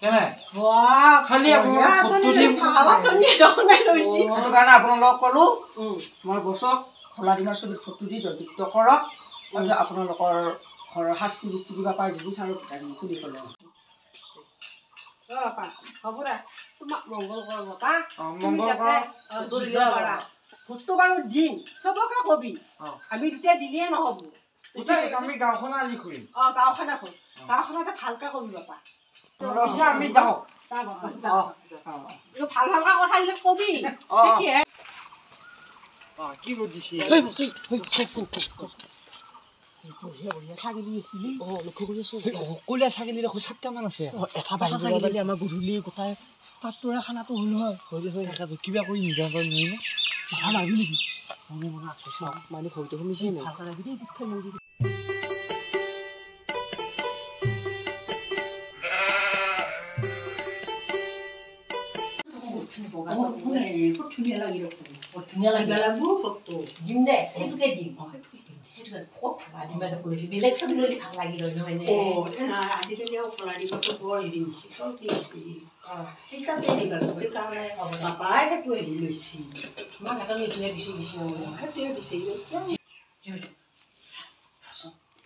কেনে খালি আপোনালোকক ভোটটো দিম। সেইটো কাৰণে আপোনালোকক ক'লো মই বছক খোলা দিনৰ ছবিত ফটো দি জয়যুক্ত কৰক তাৰপিছত আপোনালোকৰ ঘৰৰ শাস্তি বিস্তি কিবা পাই যদি ছাৰক সুধি ক'লে হ'ব দে তোমাক মংগল কৰ বাপা মংগল কৰক। ভোটটো বাৰু দিম চবকে কবি আমি তেতিয়া দিলেই নহ'ব আমি গাঁওখন আজি খুলিম। গাঁওখনে খোল গাঁওখনতে ভালকে কবি বাপা পিছে আমি যাওঁ। যা বাপা যা ভাল ভালকে কথাবিলাক কবি তেতিয়াহে কি বুজিছে সকলোৱে ছাগলী দেখোন 7টামান আছে। এটা ছাগলী আমাৰ গধূলি গোটাই ষ্টাফটোৰে খানাটো হ'ল হয় কিবা কৰি নিজাব নোৱাৰি মাথা মাৰিবি নেকি মানে ভৰিটো শুনিছে ধুনীয়া লাগিব ফটো দিম দে সেইটোকে দিম বেলেগ ছবি ল'লে ভাল লাগিল নহয় আজিকালি ফলা দিবতো বৰ হেৰি হৈছে চৰ্টি আছে সেইকাৰণে দিব সেইকাৰণে পাপাই সেইটো হেৰি লৈছে আমাক এটা নিদিলে বিচাৰি দিছে সেইটোৱে বিচাৰি লৈছে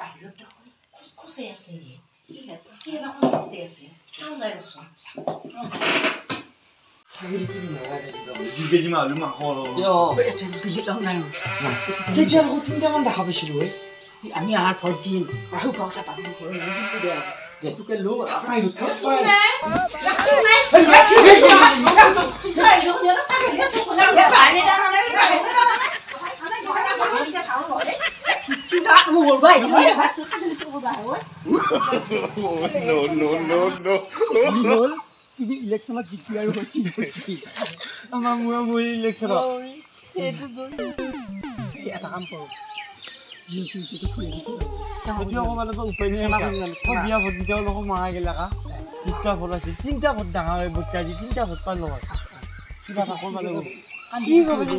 বাহিৰত দেখোন খোজখোজে আছে কিবা খোজখোজে আছে চাওঁ নাই ৰচোন তিনিটামান দেখা পাইছিলো আমি আহাৰ ঘৰ দিম আৰু ঘৰতে পাতি যেটোকে লো ইলেকশ্যনত জিকি আৰু আমাৰ মূৰা ইলেকশ্যনত এটা কাম কৰোঁ বিয়া ভোট দিতে অলপ মাৰা গেলাকা দুটা ভোট আছিল 3টা ভোট ডাঙৰ হয় ভোট আজি 3টা ভোট পাই লয় কিবা এটা কৰিব লাগিব কি কৰিব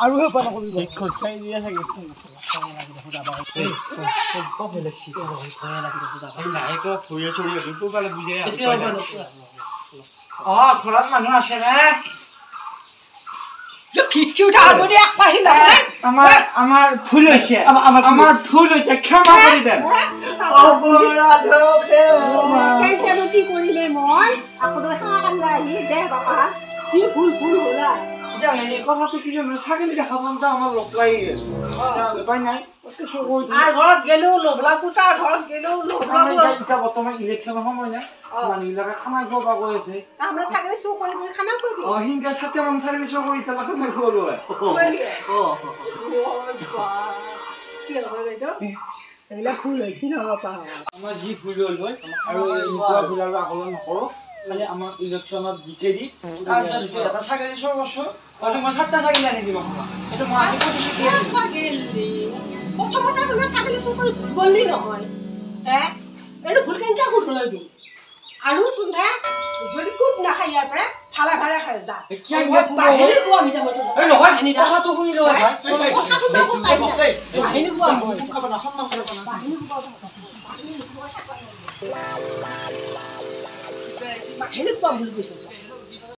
আৰু চাই দিয়া চাগে ঘৰত মানুহ আছে নে আমাৰ ভুল হৈছে আমাৰ ভুল হৈছে ক্ষমা কৰি দে কি কৰিলে মই আপোনাৰ আহি দে বাপা যি ভুল ভুল হ'লা কথাটো কি জানো ছাগলী দেখা পাম আমাৰ লগ লাগি উপায় নাই ঘৰত গেলেও লগ লাগো তাৰ ঘৰত গেলেও লগ লাগো এতিয়া বৰ্তমান ইলেকশ্যনৰ সময় নাই মানুহবিলাকে খানা খোৱা গৈ আছে আমৰা ছাগলী চুৰ কৰি কৰি খানা কৰিবি হিংকা 7টামান ছাগলী চুৰ কৰি এতিয়া খানা খোৱালো হয় কি হ'ব এইটো এইবিলাক ফুল হৈছে ন পাপা আমাৰ যি ভুল হ'ল হয় আৰু এনেকুৱা ভুল আৰু আগলৈ নকৰোঁ খালি আমাক ইলেকশ্যনত জিকে দি তাৰপিছত এটা ছাগলী চুৰ কৰিছোঁ আৰু মই 7টা ছাগলী আনি দিম এইটো মই আজি প্ৰথমতে তুমি ছাগলী চুৰ কৰি গ'লি নহয় এইটো ভুল কেনেকৈ ভুল হ'লে আৰু তুমি যদি খুব নাখাই ইয়াৰ পৰা ফালে ফালে খাই যা বাহিৰে কোৱা ভিতৰত কথাটো শুনি লওঁ বাহিৰে কোৱা বুলি কৈছে